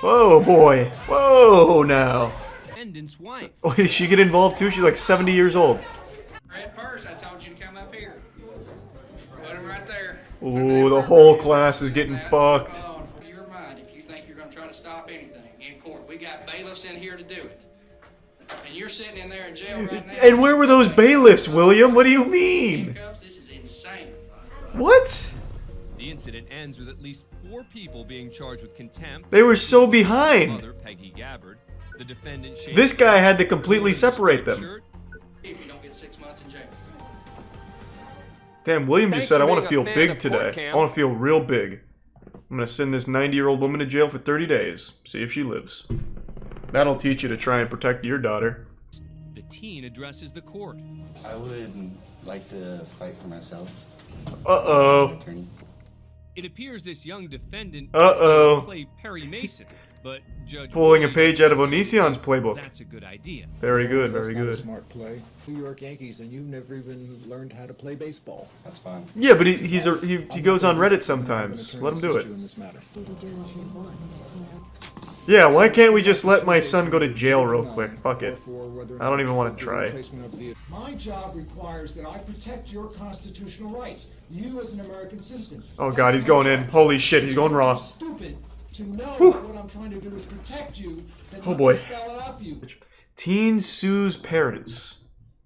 [SPEAKER 2] Whoa, boy. Whoa, now.
[SPEAKER 12] Defendant's wife.
[SPEAKER 2] Oh, did she get involved too? She's like 70 years old.
[SPEAKER 14] Red purse, I told you to come up here. Put him right there.
[SPEAKER 2] Ooh, the whole class is getting fucked.
[SPEAKER 14] Your mind if you think you're going to try to stop anything in court. We got bailiffs in here to do it. And you're sitting in there in jail right now.
[SPEAKER 2] And where were those bailiffs, William? What do you mean?
[SPEAKER 14] This is insane.
[SPEAKER 2] What?
[SPEAKER 12] The incident ends with at least 4 people being charged with contempt.
[SPEAKER 2] They were so behind.
[SPEAKER 12] Mother, Peggy Gabbard. The defendant, Shane
[SPEAKER 2] This guy had to completely separate them.
[SPEAKER 14] If you don't get 6 months in jail.
[SPEAKER 2] Damn, William just said, I want to feel
[SPEAKER 11] fan
[SPEAKER 2] big
[SPEAKER 11] of
[SPEAKER 2] today.
[SPEAKER 11] Court Cam.
[SPEAKER 2] I want to feel real big. I'm going to send this 90-year-old woman to jail for 30 days. See if she lives. That'll teach you to try and protect your daughter.
[SPEAKER 12] The teen addresses the court.
[SPEAKER 15] I would like to fight for myself.
[SPEAKER 2] Uh-oh.
[SPEAKER 12] It appears this young defendant
[SPEAKER 2] Uh-oh.
[SPEAKER 12] play Perry Mason, But Judge
[SPEAKER 2] Pulling a
[SPEAKER 12] Williams
[SPEAKER 2] page out of
[SPEAKER 12] also
[SPEAKER 2] Onision's
[SPEAKER 12] thinks
[SPEAKER 2] playbook.
[SPEAKER 12] That's a good idea.
[SPEAKER 2] Very good,
[SPEAKER 16] That's
[SPEAKER 2] very
[SPEAKER 16] not a
[SPEAKER 2] good.
[SPEAKER 16] smart play. New York Yankees, and you've never even learned how to play baseball.
[SPEAKER 15] That's fine.
[SPEAKER 2] Yeah, but he goes on Reddit sometimes. Let him do it. Yeah, why can't we just let my son go to jail real quick? Fuck it. I don't even want to try.
[SPEAKER 16] My job requires that I protect your constitutional rights. You as an American citizen.
[SPEAKER 2] Oh god, he's going in. Holy shit, he's going raw.
[SPEAKER 16] Stupid to know
[SPEAKER 2] Whew.
[SPEAKER 16] that what I'm trying to do is protect you. Then
[SPEAKER 2] Oh
[SPEAKER 16] let
[SPEAKER 2] boy.
[SPEAKER 16] me spell it out for you.
[SPEAKER 2] Teen sues parents.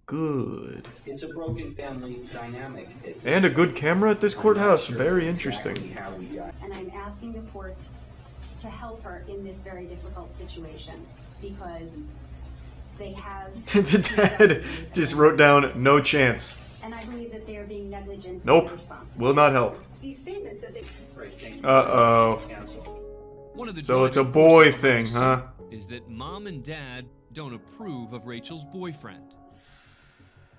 [SPEAKER 2] Good.
[SPEAKER 17] It's a broken family dynamic.
[SPEAKER 2] And a good camera at this courthouse. Very interesting.
[SPEAKER 18] And I'm asking the court to help her in this very difficult situation because they have.
[SPEAKER 2] The dad just wrote down, no chance.
[SPEAKER 18] And I believe that they are being negligent.
[SPEAKER 2] Nope.
[SPEAKER 18] And irresponsible.
[SPEAKER 2] Will not help.
[SPEAKER 18] These statements that they.
[SPEAKER 2] Uh-oh.
[SPEAKER 12] One of the
[SPEAKER 2] So it's a
[SPEAKER 12] driving
[SPEAKER 2] boy
[SPEAKER 12] forces of
[SPEAKER 2] thing,
[SPEAKER 12] this
[SPEAKER 2] huh?
[SPEAKER 12] Is that mom and dad don't approve of Rachel's boyfriend.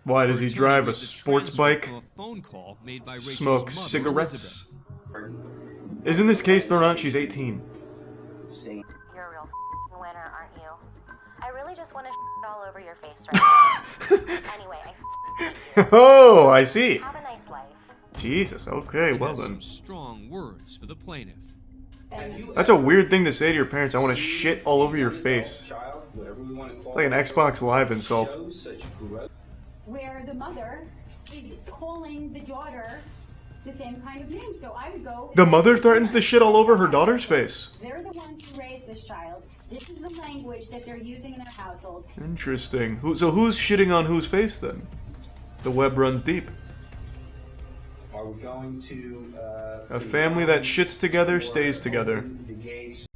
[SPEAKER 2] Why does he
[SPEAKER 12] Attorney
[SPEAKER 2] drive a
[SPEAKER 12] read the
[SPEAKER 2] sports
[SPEAKER 12] transcript
[SPEAKER 2] bike?
[SPEAKER 12] from a phone call made by Rachel's
[SPEAKER 2] Smoke
[SPEAKER 12] mother,
[SPEAKER 2] cigarettes?
[SPEAKER 12] Elizabeth.
[SPEAKER 2] Isn't this case thrown out? She's 18.
[SPEAKER 19] You're a real winner, aren't you? I really just want to all over your face right now. Anyway,
[SPEAKER 2] Oh, I see.
[SPEAKER 19] have a nice life.
[SPEAKER 2] Jesus, okay,
[SPEAKER 12] It
[SPEAKER 2] well
[SPEAKER 12] has
[SPEAKER 2] then.
[SPEAKER 12] some strong words for the plaintiff.
[SPEAKER 2] That's a weird thing to say to your parents. I want to shit all over your face. It's like an Xbox Live insult.
[SPEAKER 18] Where the mother is calling the daughter the same kind of name. So I would go.
[SPEAKER 2] The mother threatens to shit all over her daughter's face.
[SPEAKER 18] They're the ones who raised this child. This is the language that they're using in their household.
[SPEAKER 2] Interesting. So who's shitting on whose face then? The web runs deep.
[SPEAKER 17] Are we going to
[SPEAKER 2] A family that shits together stays together.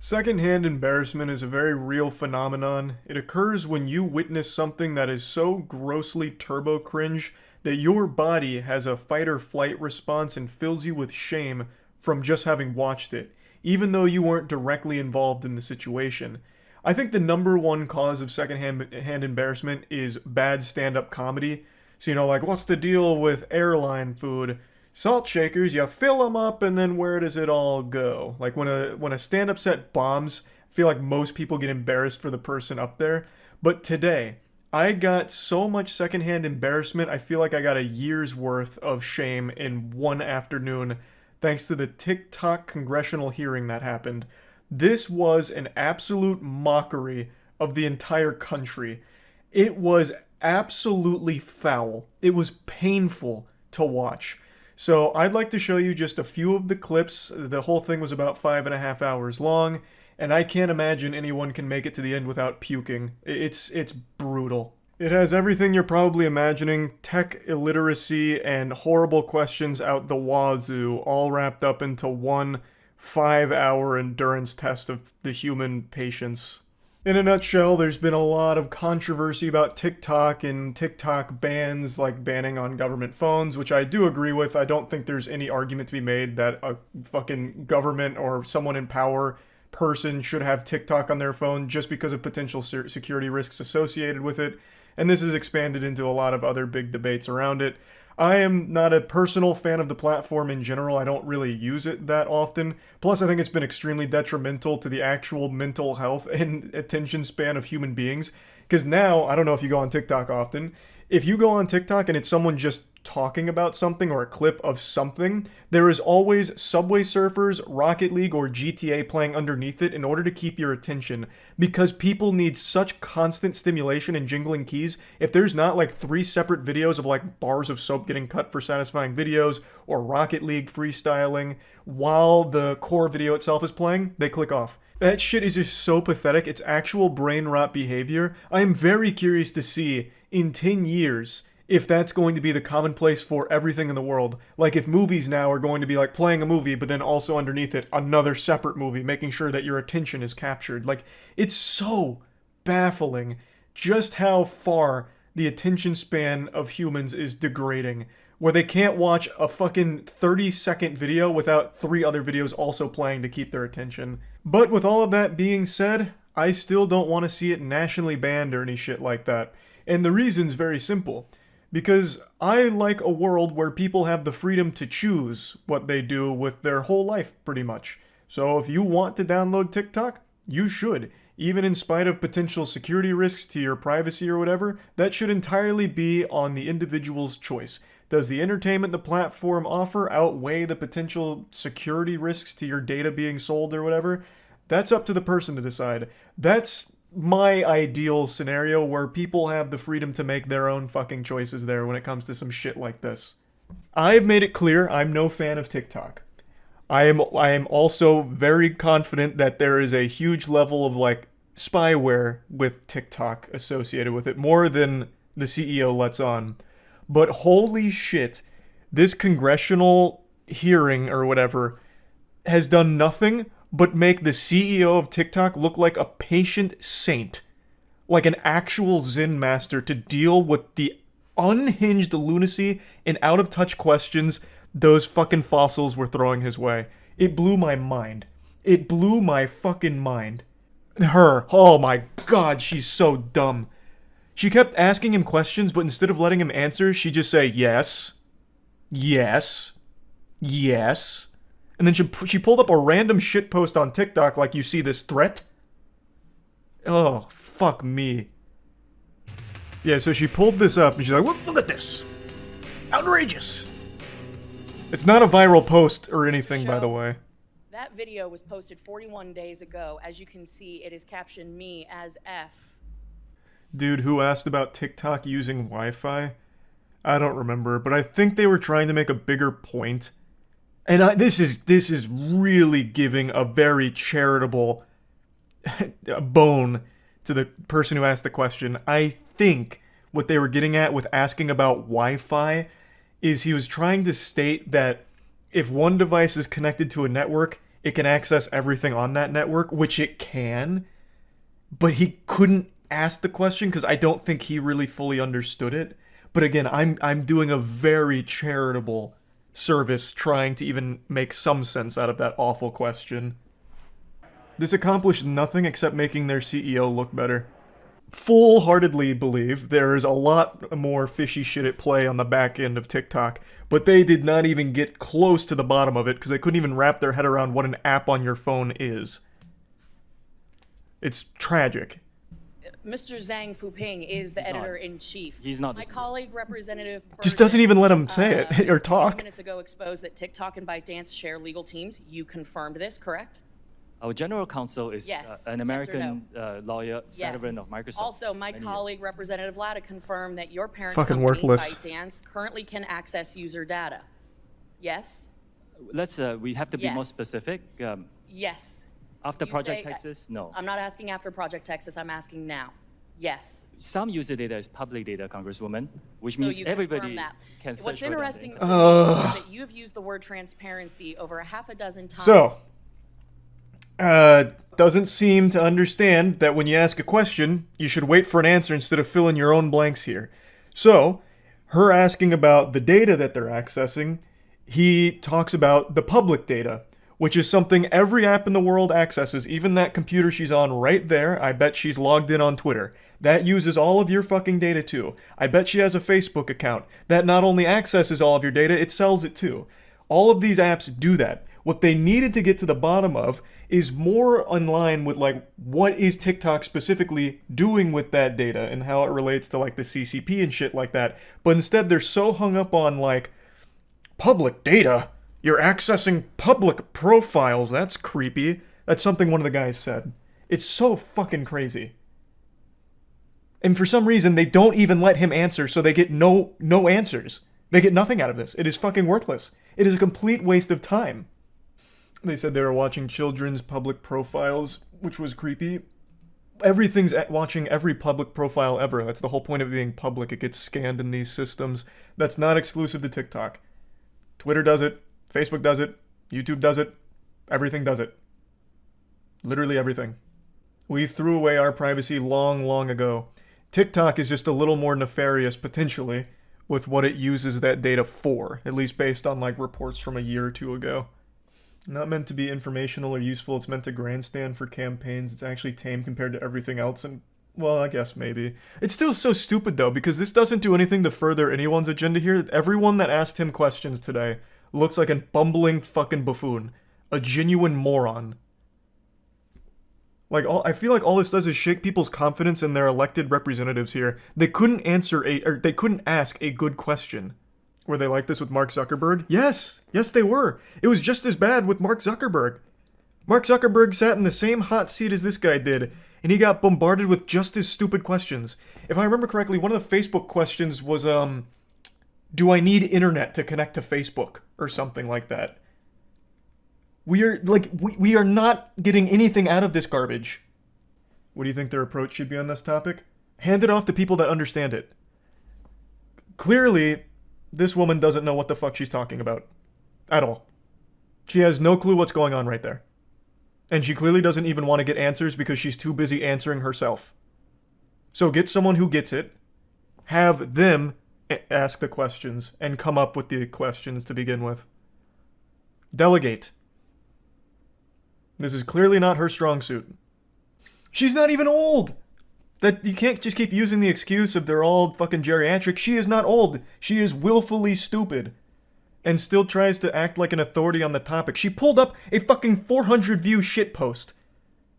[SPEAKER 2] Secondhand embarrassment is a very real phenomenon. It occurs when you witness something that is so grossly turbo cringe that your body has a fight or flight response and fills you with shame from just having watched it, even though you weren't directly involved in the situation. I think the number one cause of secondhand embarrassment is bad stand-up comedy. So, like, what's the deal with airline food? Salt shakers, you fill them up, and then where does it all go? Like, when a stand-up set bombs, I feel like most people get embarrassed for the person up there. But today, I got so much secondhand embarrassment, I feel like I got a year's worth of shame in one afternoon, thanks to the TikTok congressional hearing that happened. This was an absolute mockery of the entire country. It was absolutely foul. It was painful to watch. So I'd like to show you just a few of the clips. The whole thing was about 5.5 hours long, and I can't imagine anyone can make it to the end without puking. It's brutal. It has everything you're probably imagining, tech illiteracy and horrible questions out the wazoo, all wrapped up into one 5-hour endurance test of the human patience. In a nutshell, there's been a lot of controversy about TikTok and TikTok bans, like banning on government phones, which I do agree with. I don't think there's any argument to be made that a fucking government or someone in power person should have TikTok on their phone just because of potential security risks associated with it. And this has expanded into a lot of other big debates around it. I am not a personal fan of the platform in general. I don't really use it that often. Plus, I think it's been extremely detrimental to the actual mental health and attention span of human beings. Because now, I don't know if you go on TikTok often, if you go on TikTok and it's someone just talking about something or a clip of something, there is always Subway Surfers, Rocket League, or GTA playing underneath it in order to keep your attention. Because people need such constant stimulation and jingling keys. If there's not like 3 separate videos of like bars of soap getting cut for satisfying videos, or Rocket League freestyling, while the core video itself is playing, they click off. That shit is just so pathetic. It's actual brain rot behavior. I am very curious to see in 10 years if that's going to be the commonplace for everything in the world. Like if movies now are going to be like playing a movie, but then also underneath it, another separate movie, making sure that your attention is captured. Like, it's so baffling just how far the attention span of humans is degrading, where they can't watch a fucking 30-second video without 3 other videos also playing to keep their attention. But with all of that being said, I still don't want to see it nationally banned or any shit like that. And the reason's very simple. Because I like a world where people have the freedom to choose what they do with their whole life, pretty much. So if you want to download TikTok, You should. Even in spite of potential security risks to your privacy or whatever, that should entirely be on the individual's choice. Does the entertainment the platform offer outweigh the potential security risks to your data being sold or whatever? That's up to the person to decide. That's my ideal scenario where people have the freedom to make their own fucking choices there when it comes to some shit like this. I've made it clear I'm no fan of TikTok. I am also very confident that there is a huge level of like spyware with TikTok associated with it, more than the CEO lets on. But holy shit, this congressional hearing or whatever has done nothing but make the CEO of TikTok look like a patient saint. Like an actual Zen master to deal with the unhinged lunacy and out-of-touch questions those fucking fossils were throwing his way. It blew my mind. It blew my fucking mind. Her, oh my god, she's so dumb. She kept asking him questions, but instead of letting him answer, she'd just say, yes, yes, yes. And then she pulled up a random shitpost on TikTok like, you see this threat? Oh, fuck me. Yeah, so she pulled this up, and she's like, look at this. Outrageous. It's not a viral post or anything, by the way.
[SPEAKER 20] That video was posted 41 days ago. As you can see, it is captioned me as F.
[SPEAKER 2] Dude who asked about TikTok using Wi-Fi? I don't remember, but I think they were trying to make a bigger point. And this is really giving a very charitable bone to the person who asked the question. I think what they were getting at with asking about Wi-Fi is he was trying to state that if one device is connected to a network, it can access everything on that network, which it can, but he couldn't ask the question because I don't think he really fully understood it. But again, I'm doing a very charitable service trying to even make some sense out of that awful question. This accomplished nothing except making their CEO look better. Full-heartedly believe there is a lot more fishy shit at play on the back end of TikTok, but they did not even get close to the bottom of it because they couldn't even wrap their head around what an app on your phone is. It's tragic.
[SPEAKER 20] Mr. Zhang Fuping is the editor-in-chief.
[SPEAKER 21] He's not.
[SPEAKER 20] My colleague, Representative
[SPEAKER 2] Just doesn't even let him say it or
[SPEAKER 20] a
[SPEAKER 2] talk.
[SPEAKER 20] few minutes ago exposed that TikTok and ByteDance share legal teams. You confirmed this, correct?
[SPEAKER 21] Our general counsel is
[SPEAKER 20] Yes.
[SPEAKER 21] an
[SPEAKER 20] Yes or
[SPEAKER 21] American lawyer,
[SPEAKER 20] Yes.
[SPEAKER 21] veteran of Microsoft.
[SPEAKER 20] Also, my colleague, Representative Lada, confirmed that your parent
[SPEAKER 2] Fucking
[SPEAKER 20] company,
[SPEAKER 2] worthless.
[SPEAKER 20] ByteDance, currently can access user data. Yes?
[SPEAKER 21] Let's. We have to be more
[SPEAKER 20] Yes.
[SPEAKER 21] specific.
[SPEAKER 20] Yes.
[SPEAKER 21] After
[SPEAKER 20] You
[SPEAKER 21] Project
[SPEAKER 20] say-
[SPEAKER 21] Texas, no.
[SPEAKER 20] I'm not asking after Project Texas, I'm asking now. Yes.
[SPEAKER 21] Some user data is public data, Congresswoman, which
[SPEAKER 20] So
[SPEAKER 21] means
[SPEAKER 20] you
[SPEAKER 21] everybody
[SPEAKER 20] confirm that.
[SPEAKER 21] can search
[SPEAKER 20] What's
[SPEAKER 21] for it on the
[SPEAKER 20] interesting to
[SPEAKER 21] internet.
[SPEAKER 20] me is that you have used the word transparency over a half a dozen times.
[SPEAKER 2] So, doesn't seem to understand that when you ask a question, you should wait for an answer instead of filling your own blanks here. So, her asking about the data that they're accessing, he talks about the public data, which is something every app in the world accesses, even that computer she's on right there. I bet she's logged in on Twitter. That uses all of your fucking data too. I bet she has a Facebook account. That not only accesses all of your data, it sells it too. All of these apps do that. What they needed to get to the bottom of is more in line with like what is TikTok specifically doing with that data and how it relates to like the CCP and shit like that. But instead they're so hung up on like public data. You're accessing public profiles. That's creepy. That's something one of the guys said. It's so fucking crazy. And for some reason, they don't even let him answer, so they get no answers. They get nothing out of this. It is fucking worthless. It is a complete waste of time. They said they were watching children's public profiles, which was creepy. Everything's watching every public profile ever. That's the whole point of it being public. It gets scanned in these systems. That's not exclusive to TikTok. Twitter does it. Facebook does it. YouTube does it. Everything does it. Literally everything. We threw away our privacy long, long ago. TikTok is just a little more nefarious, potentially, with what it uses that data for, at least based on like reports from a year or two ago. Not meant to be informational or useful, it's meant to grandstand for campaigns. It's actually tame compared to everything else, and, well, I guess maybe. It's still so stupid, though, because this doesn't do anything to further anyone's agenda here. Everyone that asked him questions today looks like a bumbling fucking buffoon. A genuine moron. Like, I feel like all this does is shake people's confidence in their elected representatives here. They couldn't they couldn't ask a good question. Were they like this with Mark Zuckerberg? Yes, they were. It was just as bad with Mark Zuckerberg. Mark Zuckerberg sat in the same hot seat as this guy did, and he got bombarded with just as stupid questions. If I remember correctly, one of the Facebook questions was, do I need internet to connect to Facebook? Or something like that. We are not getting anything out of this garbage. What do you think their approach should be on this topic? Hand it off to people that understand it. Clearly, this woman doesn't know what the fuck she's talking about. At all. She has no clue what's going on right there. And she clearly doesn't even want to get answers because she's too busy answering herself. So get someone who gets it, have them ask the questions, and come up with the questions to begin with. Delegate. This is clearly not her strong suit. She's not even old! That you can't just keep using the excuse of they're all fucking geriatric. She is not old. She is willfully stupid. And still tries to act like an authority on the topic. She pulled up a fucking 400 view shitpost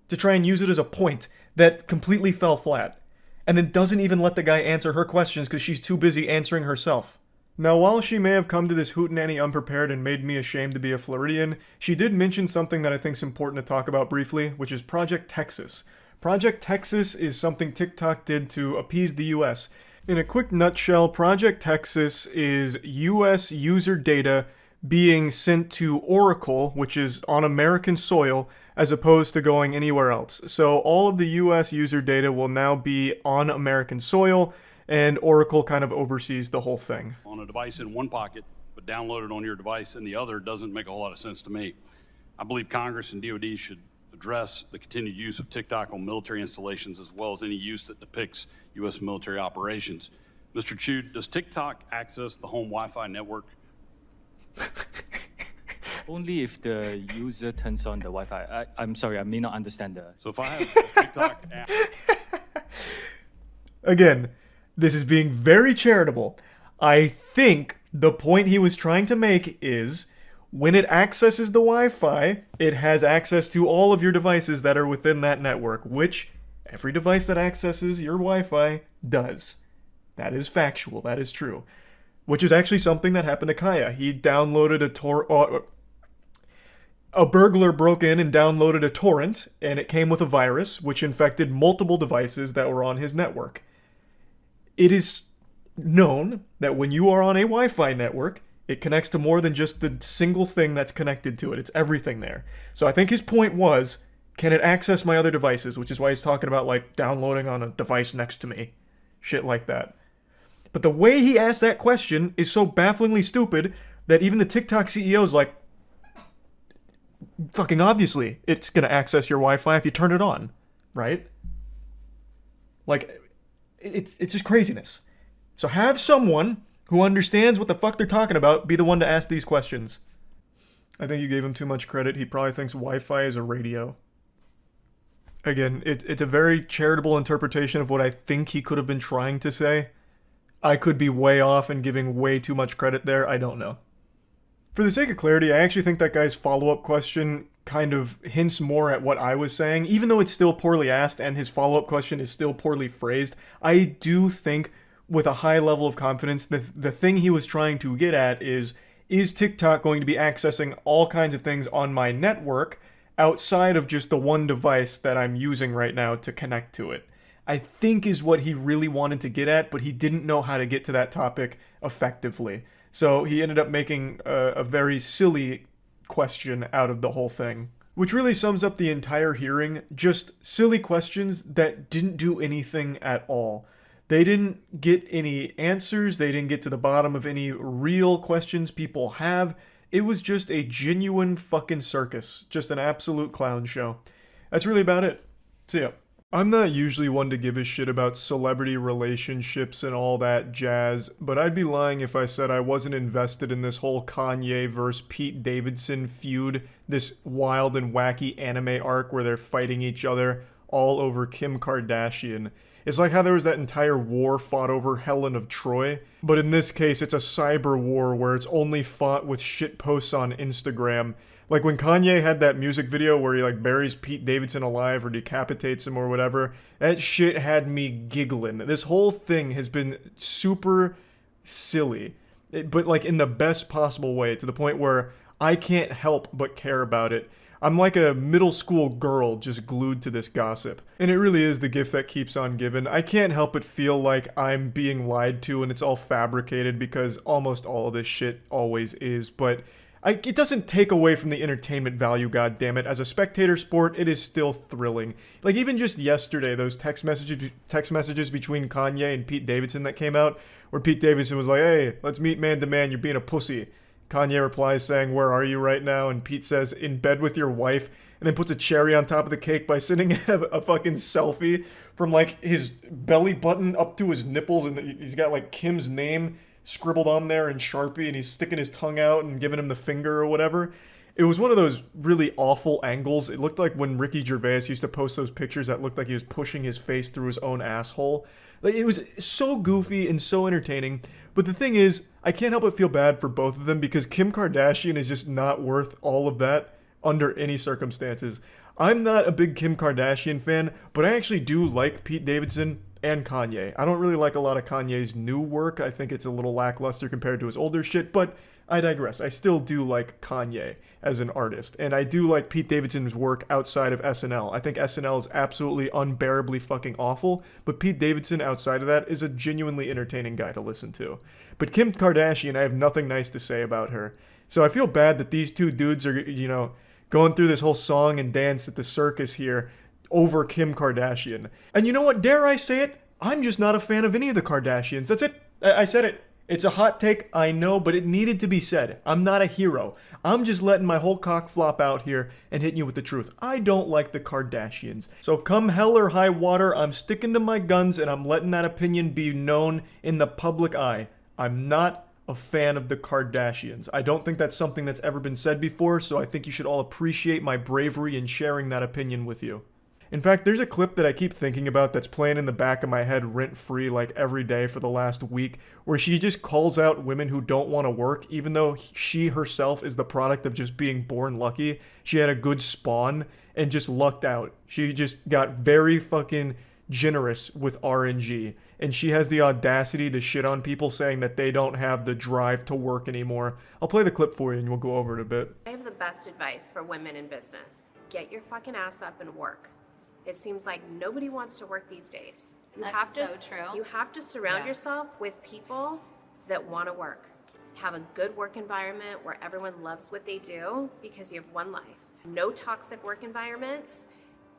[SPEAKER 2] to try and use it as a point that completely fell flat. And then doesn't even let the guy answer her questions because she's too busy answering herself. Now, while she may have come to this hootenanny unprepared and made me ashamed to be a Floridian, she did mention something that I think is important to talk about briefly, which is Project Texas. Project Texas is something TikTok did to appease the US. In a quick nutshell, Project Texas is US user data being sent to Oracle, which is on American soil, as opposed to going anywhere else. So all of the US user data will now be on American soil, and Oracle kind of oversees the whole thing.
[SPEAKER 1] On a device in one pocket, but downloaded on your device in the other doesn't make a whole lot of sense to me. I believe Congress and DoD should address the continued use of TikTok on military installations as well as any use that depicts U.S. military operations. Mr. Chu, does TikTok access the home Wi-Fi network?
[SPEAKER 21] Only if the user turns on the Wi-Fi. I'm sorry, I may not understand the...
[SPEAKER 1] So if I have a TikTok app...
[SPEAKER 2] Again, this is being very charitable. I think the point he was trying to make is... when it accesses the Wi-Fi, it has access to all of your devices that are within that network, which every device that accesses your Wi-Fi does. That is factual. That is true. Which is actually something that happened to Kaya. He downloaded a burglar broke in and downloaded a torrent, and it came with a virus, which infected multiple devices that were on his network. It is known that when you are on a Wi-Fi network, it connects to more than just the single thing that's connected to it. It's everything there. So I think his point was, can it access my other devices? Which is why he's talking about, like, downloading on a device next to me. Shit like that. But the way he asked that question is so bafflingly stupid that even the TikTok CEO is like, fucking obviously, it's gonna access your Wi-Fi if you turn it on, right? Like, it's just craziness. So have someone who understands what the fuck they're talking about be the one to ask these questions. I think you gave him too much credit. He probably thinks Wi-Fi is a radio. Again, it's a very charitable interpretation of what I think he could have been trying to say. I could be way off and giving way too much credit there. I don't know. For the sake of clarity, I actually think that guy's follow-up question kind of hints more at what I was saying. Even though it's still poorly asked and his follow-up question is still poorly phrased, I do think with a high level of confidence, the thing he was trying to get at is TikTok going to be accessing all kinds of things on my network outside of just the one device that I'm using right now to connect to it? I think is what he really wanted to get at, but he didn't know how to get to that topic effectively. So he ended up making a very silly question out of the whole thing, which really sums up the entire hearing. Just silly questions that didn't do anything at all. They didn't get any answers. They didn't get to the bottom of any real questions people have. It was just a genuine fucking circus. Just an absolute clown show. That's really about it. See ya. I'm not usually one to give a shit about celebrity relationships and all that jazz, but I'd be lying if I said I wasn't invested in this whole Kanye versus Pete Davidson feud, this wild and wacky anime arc where they're fighting each other all over Kim Kardashian. It's like how there was that entire war fought over Helen of Troy, but in this case it's a cyber war where it's only fought with shitposts on Instagram Like when Kanye had that music video where he like buries Pete Davidson alive or decapitates him or whatever, that shit had me giggling. This whole thing has been super silly, but like in the best possible way, to the point where I can't help but care about it. I'm like a middle school girl just glued to this gossip. And it really is the gift that keeps on giving. I can't help but feel like I'm being lied to and it's all fabricated, because almost all of this shit always is, but it doesn't take away from the entertainment value, goddammit. As a spectator sport, it is still thrilling. Like even just yesterday, those text messages between Kanye and Pete Davidson that came out, where Pete Davidson was like, "Hey, let's meet man to man, you're being a pussy." Kanye replies saying, "Where are you right now?" And Pete says, "In bed with your wife," and then puts a cherry on top of the cake by sending a fucking selfie from like his belly button up to his nipples, and he's got like Kim's name scribbled on there in Sharpie, and he's sticking his tongue out and giving him the finger or whatever. It was one of those really awful angles. It looked like when Ricky Gervais used to post those pictures that looked like he was pushing his face through his own asshole. Like, it was so goofy and so entertaining. But the thing is, I can't help but feel bad for both of them, because Kim Kardashian is just not worth all of that under any circumstances. I'm not a big Kim Kardashian fan, but I actually do like Pete Davidson and Kanye. I don't really like a lot of Kanye's new work. I think it's a little lackluster compared to his older shit, but I digress. I still do like Kanye as an artist, and I do like Pete Davidson's work outside of SNL. I think SNL is absolutely unbearably fucking awful, but Pete Davidson outside of that is a genuinely entertaining guy to listen to. But Kim Kardashian, I have nothing nice to say about her. So I feel bad that these two dudes are, you know, going through this whole song and dance at the circus here over Kim Kardashian. And you know what? Dare I say it? I'm just not a fan of any of the Kardashians. That's it. I said it. It's a hot take, I know, but it needed to be said. I'm not a hero. I'm just letting my whole cock flop out here and hitting you with the truth. I don't like the Kardashians. So come hell or high water, I'm sticking to my guns and I'm letting that opinion be known in the public eye. I'm not a fan of the Kardashians. I don't think that's something that's ever been said before, so I think you should all appreciate my bravery in sharing that opinion with you. In fact, there's a clip that I keep thinking about that's playing in the back of my head rent-free like every day for the last week, where she just calls out women who don't want to work, even though she herself is the product of just being born lucky. She had a good spawn and just lucked out. She just got very fucking generous with RNG, and she has the audacity to shit on people saying that they don't have the drive to work anymore. I'll play the clip for you and we'll go over it a bit.
[SPEAKER 3] I have the best advice for women in business. Get your fucking ass up and work. It seems like nobody wants to work these days.
[SPEAKER 22] That's so true.
[SPEAKER 3] You have to surround yourself with people that want to work. Have a good work environment where everyone loves what they do, because you have one life. No toxic work environments,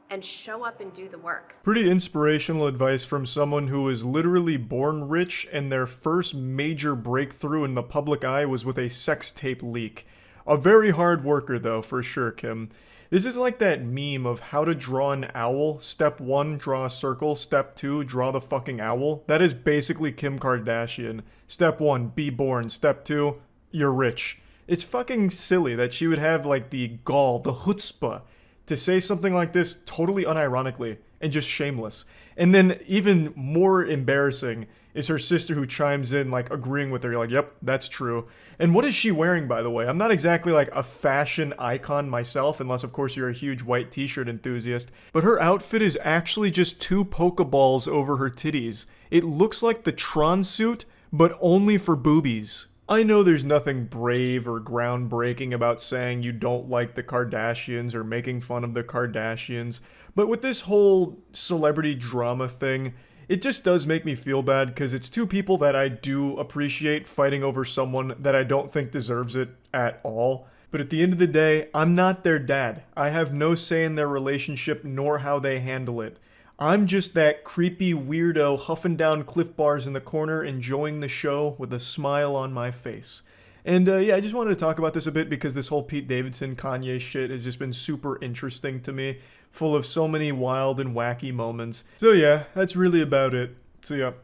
[SPEAKER 3] and show up and do the work.
[SPEAKER 2] Pretty inspirational advice from someone who was literally born rich, and their first major breakthrough in the public eye was with a sex tape leak. A very hard worker though, for sure, Kim. This is like that meme of how to draw an owl. Step 1, draw a circle. Step 2, draw the fucking owl. That is basically Kim Kardashian. Step 1, be born. Step 2, you're rich. It's fucking silly that she would have like the gall, the chutzpah, to say something like this totally unironically and just shameless. And then even more embarrassing is her sister, who chimes in like agreeing with her, like, yep, that's true. And what is she wearing, by the way? I'm not exactly like a fashion icon myself, unless of course you're a huge white t-shirt enthusiast, but her outfit is actually just 2 Pokeballs over her titties. It looks like the Tron suit, but only for boobies. I know there's nothing brave or groundbreaking about saying you don't like the Kardashians or making fun of the Kardashians, but with this whole celebrity drama thing, it just does make me feel bad, because it's 2 people that I do appreciate fighting over someone that I don't think deserves it at all. But at the end of the day, I'm not their dad. I have no say in their relationship nor how they handle it. I'm just that creepy weirdo huffing down Cliff Bars in the corner, enjoying the show with a smile on my face. And yeah, I just wanted to talk about this a bit, because this whole Pete Davidson Kanye shit has just been super interesting to me, full of so many wild and wacky moments. So yeah, that's really about it. So yeah,